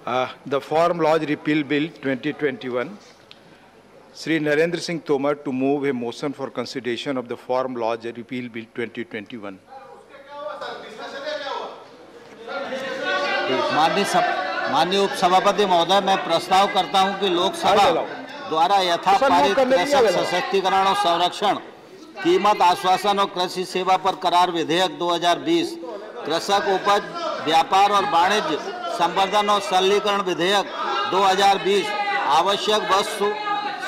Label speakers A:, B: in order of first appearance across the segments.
A: The Farm Laws Repeal Bill 2021. Sri Narendra Singh Tomar to move a motion for consideration of the Farm Laws Repeal Bill 2021.
B: माननीय उपसभापति महोदय, मैं प्रस्ताव करता हूं कि लोकसभा द्वारा यथापारित कृषक सशक्तिकरण और संरक्षण, कीमत आश्वासन और कृषि सेवा पर करार विधेयक 2020, कृषक उपज व्यापार और वाणिज्य संवर्धन और सरलीकरण विधेयक 2020, आवश्यक वस्तु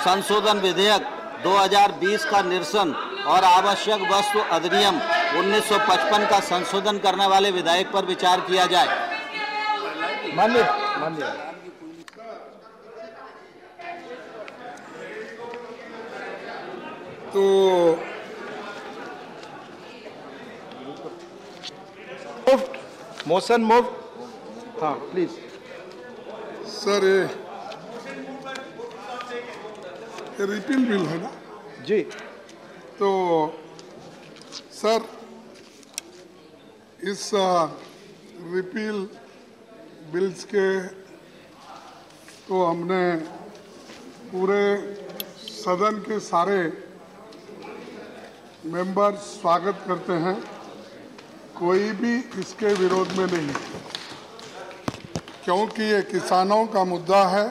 B: संशोधन विधेयक 2020 का निरसन और आवश्यक वस्तु अधिनियम 1955 का संशोधन करने वाले विधेयक पर विचार किया जाए।
A: माननीय
C: तो
A: मोशन मूव। हाँ प्लीज
C: सर, ये रिपील बिल है ना
A: जी।
C: तो सर, इस रिपील बिल्स के तो हमने पूरे सदन के सारे मेंबर स्वागत करते हैं, कोई भी इसके विरोध में नहीं, क्योंकि ये किसानों का मुद्दा है।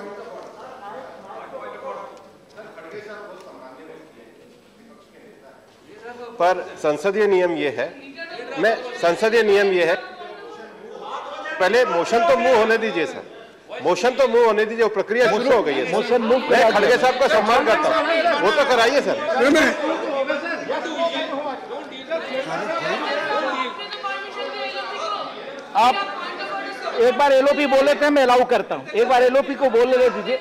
D: पर संसदीय नियम ये है, संसदीय नियम ये है, पहले मोशन तो मूव होने दीजिए सर, मोशन तो मूव होने दीजिए, प्रक्रिया शुरू हो गई है।
A: मोशन मूव,
D: मैं खड़गे साहब का सम्मान करता हूँ, वो तो कराइए सर।
A: आप एक बार एलओपी बोले थे, मैं अलाउ करता हूँ। एक बार एलओपी को बोलने दीजिए,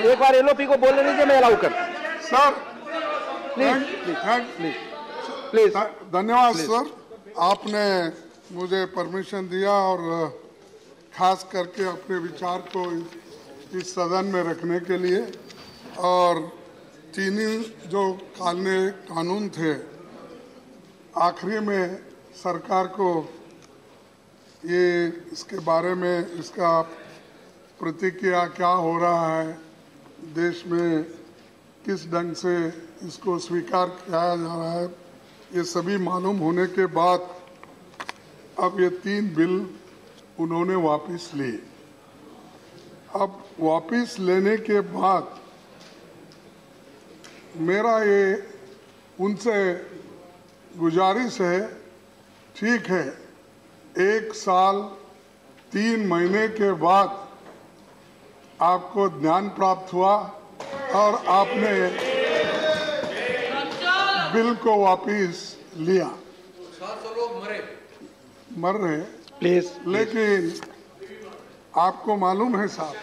A: एक बार एलओपी को बोलने दीजिए, मैं अलाउ करता हूँ।
C: सर
A: प्लीज
C: धन्यवाद सर, आपने मुझे परमिशन दिया और खास करके अपने विचार को इस सदन में रखने के लिए। और चीनी जो कानून थे, आखिरी में सरकार को ये इसके बारे में इसका प्रतिक्रिया क्या हो रहा है, देश में किस ढंग से इसको स्वीकार किया जा रहा है, ये सभी मालूम होने के बाद अब ये 3 बिल उन्होंने वापस लिए। अब वापस लेने के बाद मेरा ये उनसे गुजारिश है, ठीक है 1 साल 3 महीने के बाद आपको ज्ञान प्राप्त हुआ और आपने बिल को वापस लिया। मर रहे
A: प्लीज,
C: लेकिन आपको मालूम है साहब,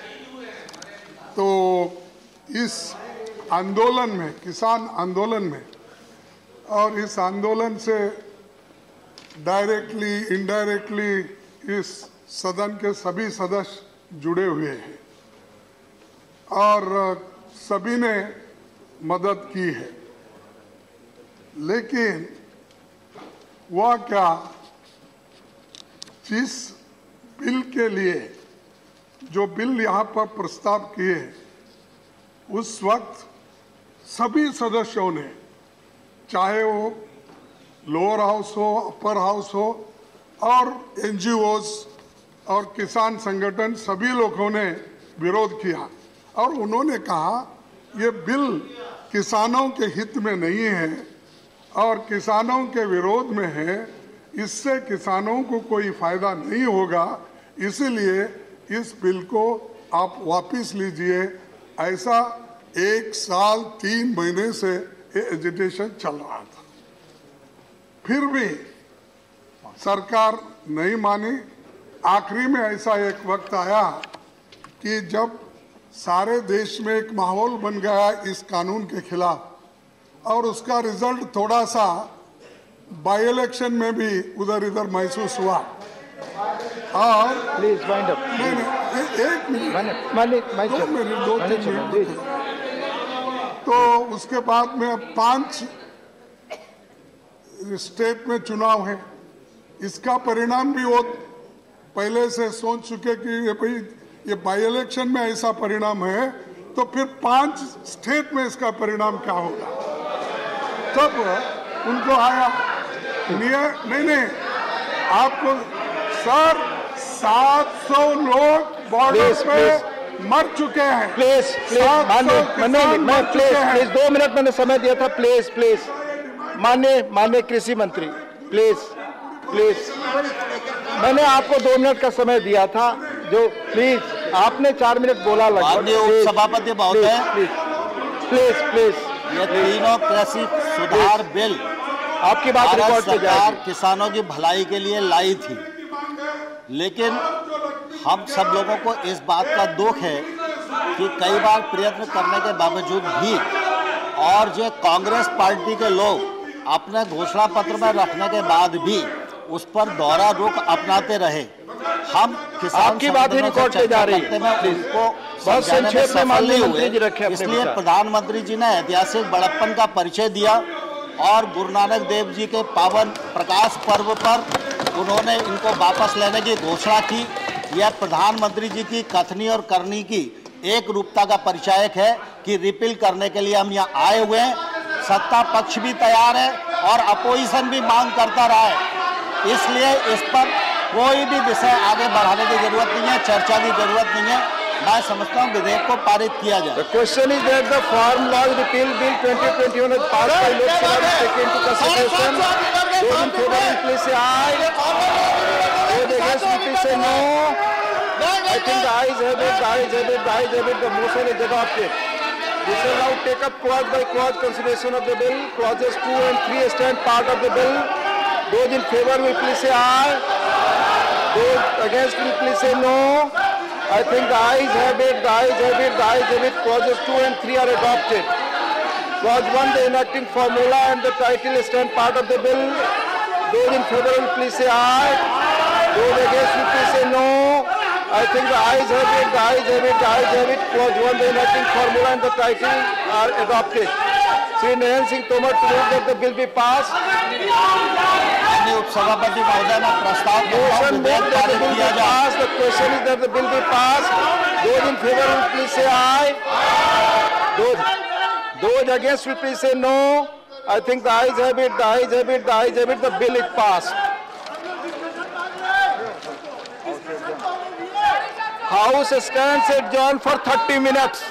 C: तो इस आंदोलन में, किसान आंदोलन में, और इस आंदोलन से डायरेक्टली इनडायरेक्टली इस सदन के सभी सदस्य जुड़े हुए हैं और सभी ने मदद की है। लेकिन वह क्या, जिस बिल के लिए जो बिल यहाँ पर प्रस्ताव किए, उस वक्त सभी सदस्यों ने, चाहे वो लोअर हाउस हो, अपर हाउस हो, और एनजीओज और किसान संगठन, सभी लोगों ने विरोध किया और उन्होंने कहा ये बिल किसानों के हित में नहीं है और किसानों के विरोध में है, इससे किसानों को कोई फायदा नहीं होगा, इसलिए इस बिल को आप वापस लीजिए। ऐसा 1 साल 3 महीने से ये एजिटेशन चल रहा था, फिर भी सरकार नहीं मानी। आखिरी में ऐसा एक वक्त आया कि जब सारे देश में एक माहौल बन गया इस कानून के खिलाफ और उसका रिजल्ट थोड़ा सा बाई इलेक्शन में भी उधर इधर महसूस हुआ। और
A: प्लीज वाइंड अप।
C: नहीं, एक मिनट, 2 मिनट, तो उसके बाद में अब 5 स्टेट में चुनाव है। इसका परिणाम भी वो पहले से सोच चुके कि ये भाई ये बाई इलेक्शन में ऐसा परिणाम है तो फिर 5 स्टेट में इसका परिणाम क्या होगा? तब उनको आया नहीं आपको सर 700 लोग बॉर्डर पे मर चुके हैं।
A: प्लीज प्लीज 2 मिनट मैंने समय दिया था। प्लीज माननीय कृषि मंत्री प्लीज मैंने आपको 2 मिनट का समय दिया था, जो प्लीज आपने 4 मिनट बोला लगभग।
B: सभापति महोदय
A: प्लीज
B: ये तीनों कृषि सुधार बिल
A: आपकी बात रिकॉर्ड पे
B: सरकार किसानों की भलाई के लिए लाई थी, लेकिन हम सब लोगों को इस बात का दुख है कि कई बार प्रयत्न करने के बावजूद भी और जो कांग्रेस पार्टी के लोग अपने घोषणा पत्र में रखने के बाद भी उस पर दोहरा रुख अपनाते रहे। हम किसान
A: की बात ही रिकॉर्ड पे जा रही है,
B: उनको
A: बहुत संक्षेप में माननीय मंत्री जी रखे।
B: इसलिए प्रधानमंत्री जी ने ऐतिहासिक बड़प्पन का परिचय दिया और गुरु नानक देव जी के पावन प्रकाश पर्व पर उन्होंने इनको वापस लेने की घोषणा की। यह प्रधानमंत्री जी की कथनी और करनी की एक रूपता का परिचायक है कि रिपील करने के लिए हम यहाँ आए हुए हैं। सत्ता पक्ष भी तैयार है और अपोजिशन भी मांग करता रहा है, इसलिए इस पर कोई भी विषय आगे बढ़ाने की जरूरत नहीं है, चर्चा की जरूरत नहीं है। मैं समझता हूँ विधेयक को पारित किया जाए।
A: The question is that the Farm Law Repeal Bill 2021 is passed by Lok Sabha is taken into consideration. Those in favor will please say aye. Those against will please say no. I think the ayes have it. The motion is adopted. We shall now take up clause by clause consideration of the bill. Clauses 2 and 3 stand part of the bill. Those in favor will please say aye. Those against will please say no. I think the ayes have it. Clauses 2 and 3 are adopted. Clause 1, the enacting formula and the title stand part of the bill. Those in favor will please say aye. Those against will please say no. I think the ayes have it. Clause 1, the enacting formula and the title are adopted. Shri Narendra Singh Tomar to move that the bill be passed.
B: उपसभापति महोदय ने प्रस्ताव
A: Motion moved that the bill be passed. The question is that the bill be passed. Those in favor will please say aye. Those against will please say no. I think the ayes have it. The bill is passed. House stands adjourned for 30 minutes.